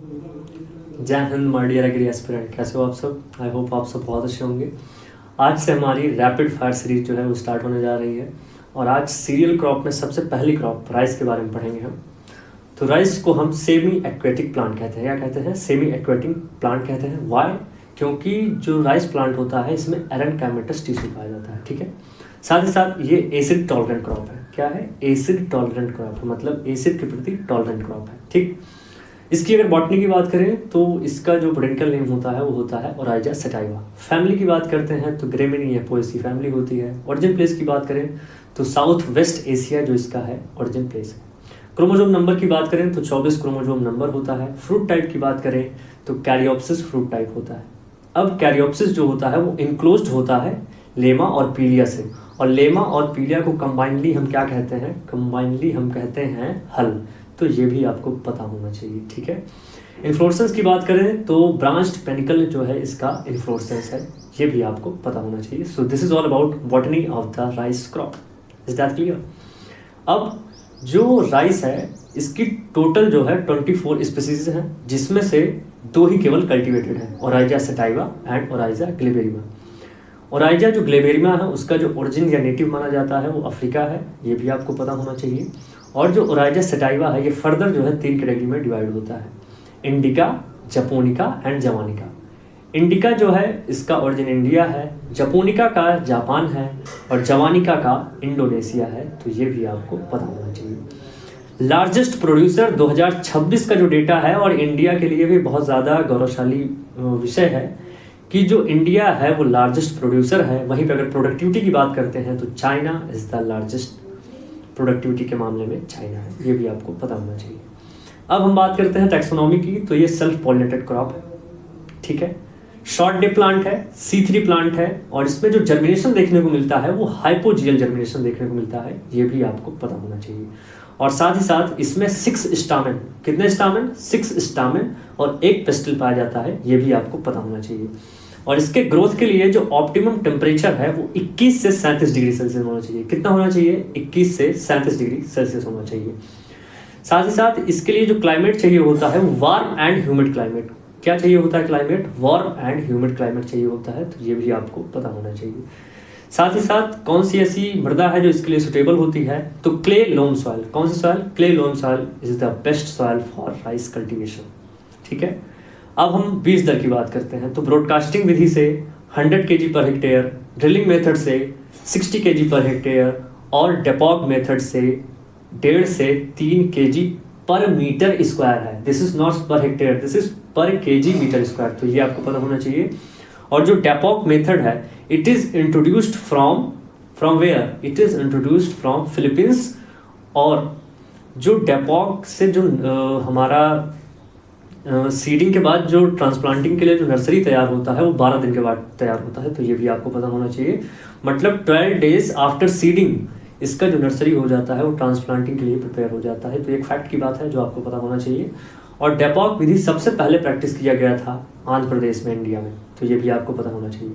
जय Hind my dear agri aspirant, कैसे हो आप सब? आई होप आप सब बहुत अच्छे होंगे। आज से हमारी रैपिड फायर सीरीज जो है वो स्टार्ट होने जा रही है और आज सीरियल क्रॉप में सबसे पहली क्रॉप राइस के बारे में पढ़ेंगे हम। तो राइस को हम सेमी एक्वेटिक प्लांट कहते हैं। क्या कहते हैं? सेमी एक्वेटिक प्लांट कहते हैं। वाई? क्योंकि जो राइस प्लांट होता है इसमें एरनकाइमेटस टिश्यू पाया जाता है। ठीक है, साथ ही साथ ये एसिड टॉलरेंट क्रॉप है। क्या है? एसिड टॉलरेंट क्रॉप है, मतलब एसिड के प्रति टॉलरेंट क्रॉप है। ठीक, इसकी अगर बॉटनी की बात करें तो इसका जो बोटेनिकल नेम होता है वो होता है ओराइजा सटाइवा। फैमिली की बात करते हैं तो ग्रेमिनिया पोएसी फैमिली होती है। ओरिजिन प्लेस की बात करें तो साउथ वेस्ट एशिया जो इसका है ओरिजिन प्लेस है। क्रोमोजोम नंबर की बात करें तो 24 क्रोमोजोम नंबर होता है। फ्रूट टाइप की बात करें तो कैरियोप्सिस फ्रूट टाइप होता है। अब कैरियोप्सिस जो होता है वो इनक्लोज्ड होता है लेमा और पीलिया से, और लेमा और पीलिया को कंबाइनली हम क्या कहते हैं? कंबाइनली हम कहते हैं हल। तो ये भी आपको पता होना चाहिए। ठीक है, इन्फ्लोरेसेंस की बात करें तो ब्रांच्ड पेनिकल जो है इसका इन्फ्लोरेसेंस है, ये भी आपको पता होना चाहिए। So this is all about botany of the rice crop. Is that clear? अब जो राइस है इसकी टोटल जो है 24 स्पीसीज हैं, जिसमें से 2 ही केवल कल्टिवेटेड है, Oryza sativa and Oryza glaberrima. Oryza जो ग्लेबेरिमा है उसका जो ओरिजिन या नेटिव माना जाता है वो अफ्रीका है, ये भी आपको पता होना चाहिए। और जो ओराइजा सटाइवा है ये फर्दर जो है 3 कैटेगरी में डिवाइड होता है, इंडिका, जपोनिका एंड जवानिका। इंडिका जो है इसका ओरिजिन इंडिया है, जपोनिका का जापान है और जवानिका का इंडोनेशिया है। तो ये भी आपको पता होना चाहिए। लार्जेस्ट प्रोड्यूसर 2026 का जो डेटा है, और इंडिया के लिए भी बहुत ज़्यादा गौरवशाली विषय है कि जो इंडिया है वो लार्जेस्ट प्रोड्यूसर है। वहीं पर अगर प्रोडक्टिविटी की बात करते हैं तो China is the largest, productivity के मामले में चाइना है, ये भी आपको पता होना चाहिए। अब हम बात करते हैं टैक्सोनॉमी की, तो ये सेल्फ पॉलिनेटेड क्रॉप है। ठीक है, शॉर्ट डे प्लांट है, C3 प्लांट है, और इसमें जो जर्मिनेशन देखने को मिलता है वो हाइपोजियल जर्मिनेशन देखने को मिलता है, ये भी आपको पता होना चाहिए। और साथ ही साथ इसमें 6 स्टामेन, कितने स्टामेन? 6 स्टामेन और 1 पेस्टल पाया जाता है, ये भी आपको पता होना चाहिए। और इसके ग्रोथ के लिए जो ऑप्टिमम टेम्परेचर है वो 21 से 37 डिग्री सेल्सियस होना चाहिए। कितना होना चाहिए? 21 से 37 डिग्री सेल्सियस होना चाहिए। साथ ही साथ इसके लिए जो क्लाइमेट चाहिए होता है वो वार्म एंड ह्यूमिड क्लाइमेट। क्या चाहिए होता है? Climate warm and humid climate चाहिए होता है, तो ये भी आपको पता होना चाहिए। साथ ही साथ कौन सी ऐसी मृदा है जो इसके लिए सुटेबल होती है? तो क्ले लोम सॉइल। कौन सी soil? Clay loam soil is the best soil for rice cultivation. ठीक है, अब हम बीज दर की बात करते हैं। तो ब्रॉडकास्टिंग विधि से 100 kg per hectare, drilling method से 60 kg पर हेक्टेयर, और डेपॉग मेथड से 1.5 से 3 kg पर मीटर स्क्वायर है। This is not per hectare, this is per kg metre square, तो ये आपको पता होना चाहिए। और जो डेपॉग मेथड है it is introduced from where? It is introduced from Philippines. और जो डेपॉग से जो हमारा सीडिंग के बाद जो ट्रांसप्लांटिंग के लिए जो नर्सरी तैयार होता है वो 12 दिन के बाद तैयार होता है, तो ये भी आपको पता होना चाहिए। मतलब 12 डेज आफ्टर सीडिंग इसका जो नर्सरी हो जाता है वो ट्रांसप्लांटिंग के लिए प्रिपेयर हो जाता है, तो एक फैक्ट की बात है जो आपको पता होना चाहिए। और डेपॉग विधि सबसे पहले प्रैक्टिस किया गया था आंध्र प्रदेश में, इंडिया में, तो ये भी आपको पता होना चाहिए।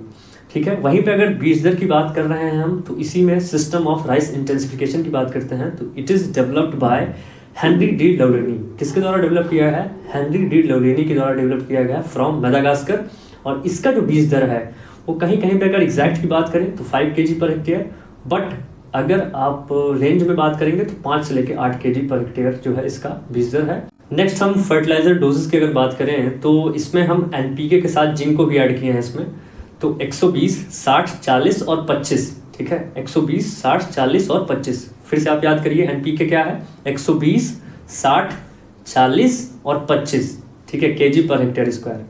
ठीक है, वहीं पे अगर बीज दर की बात कर रहे हैं हम, तो इसी में सिस्टम ऑफ राइस इंटेंसिफिकेशन की बात करते हैं, तो it is developed by Henri de Laulanie. किसके द्वारा डेवलप किया है? हेनरी डी लवलेनी के द्वारा डेवलप किया गया फ्रॉम मेडागास्कर। और इसका जो बीज दर है वो कहीं कहीं पे अगर एग्जैक्ट की बात करें तो 5 kg पर हेक्टेयर, बट अगर आप रेंज में बात करेंगे तो 5 से लेकर 8 kg पर हेक्टेयर जो है इसका बीज दर है। नेक्स्ट हम फर्टिलाइजर डोजेस की अगर बात करें तो इसमें हम NPK के साथ जिंक को भी ऐड किए हैं इसमें, तो 120, 60, 40 और 25। ठीक है, 120, 60, 40 और 25। फिर से आप याद करिए NPK क्या है? 120, 60, 40 और 25। ठीक है, kg पर हेक्टेयर स्क्वायर,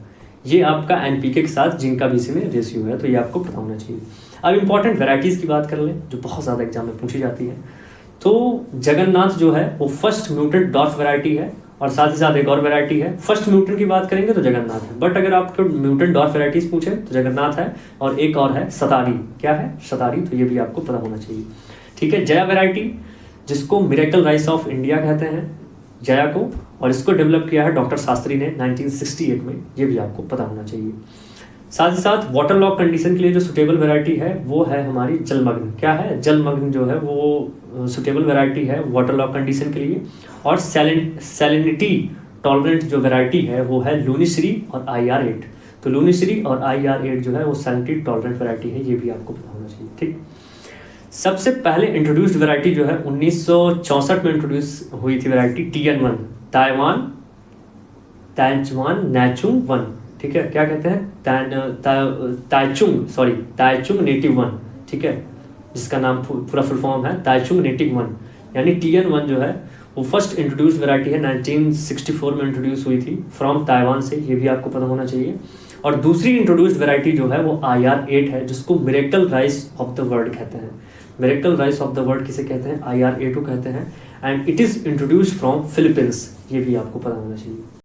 ये आपका NPK के साथ जिंक का भी इसी में रेशियो है, तो ये आपको पता होना चाहिए। अब इंपॉर्टेंट वेराइटीज़ की बात कर लें जो बहुत ज़्यादा एग्जाम में पूछी जाती है, तो जगन्नाथ जो है वो फर्स्ट म्यूटेंट डॉर्फ वैरायटी है, और साथ ही साथ एक और वैरायटी है। फर्स्ट म्यूटेंट की बात करेंगे तो जगन्नाथ है, बट अगर आपको म्यूटेंट डॉर्फ वैराइटीज पूछे तो जगन्नाथ है, और एक और है सतारी। क्या है? सतारी, तो ये भी आपको पता होना चाहिए। ठीक है, जया वैरायटी जिसको मिरेकल राइस ऑफ इंडिया कहते हैं, जया को, और इसको डेवलप किया है डॉक्टर शास्त्री ने 1968 में, ये भी आपको पता होना चाहिए। साथ ही साथ वाटर लॉक कंडीशन के लिए जो सुटेबल वैरायटी है वो है हमारी जलमग्न। क्या है? जलमग्न जो है वो सुटेबल वैरायटी है वाटर लॉक कंडीशन के लिए। और सैलिनिटी टॉलरेंट जो वैरायटी है वो है लूनिश्री और IR8। तो लूनिश्री और IR8 जो है वो सैलिनिटी टॉलरेंट वैरायटी है, ये भी आपको पता होना चाहिए। ठीक, सबसे पहले इंट्रोड्यूस्ड वैरायटी जो है 1964 में इंट्रोड्यूस हुई थी वैरायटी TN1, ताइवान ताइचुआन नैचुंग वन। ठीक है, क्या कहते हैं, ताइचुंग नेटिव वन। ठीक है, जिसका नाम पूरा फुल फॉर्म है ताइचुंग नेटिव वन, यानी TN1 जो है वो फर्स्ट इंट्रोड्यूस्ड वैरायटी है, 1964 में इंट्रोड्यूस हुई थी फ्रॉम ताइवान से, ये भी आपको पता होना चाहिए। और दूसरी इंट्रोड्यूस्ड वैरायटी जो है वो IR8 है, जिसको miracle rice of the world कहते हैं। Miracle rice of the world किसे कहते हैं, IR8 को कहते हैं, and it is introduced from Philippines, ये भी आपको पता होना चाहिए।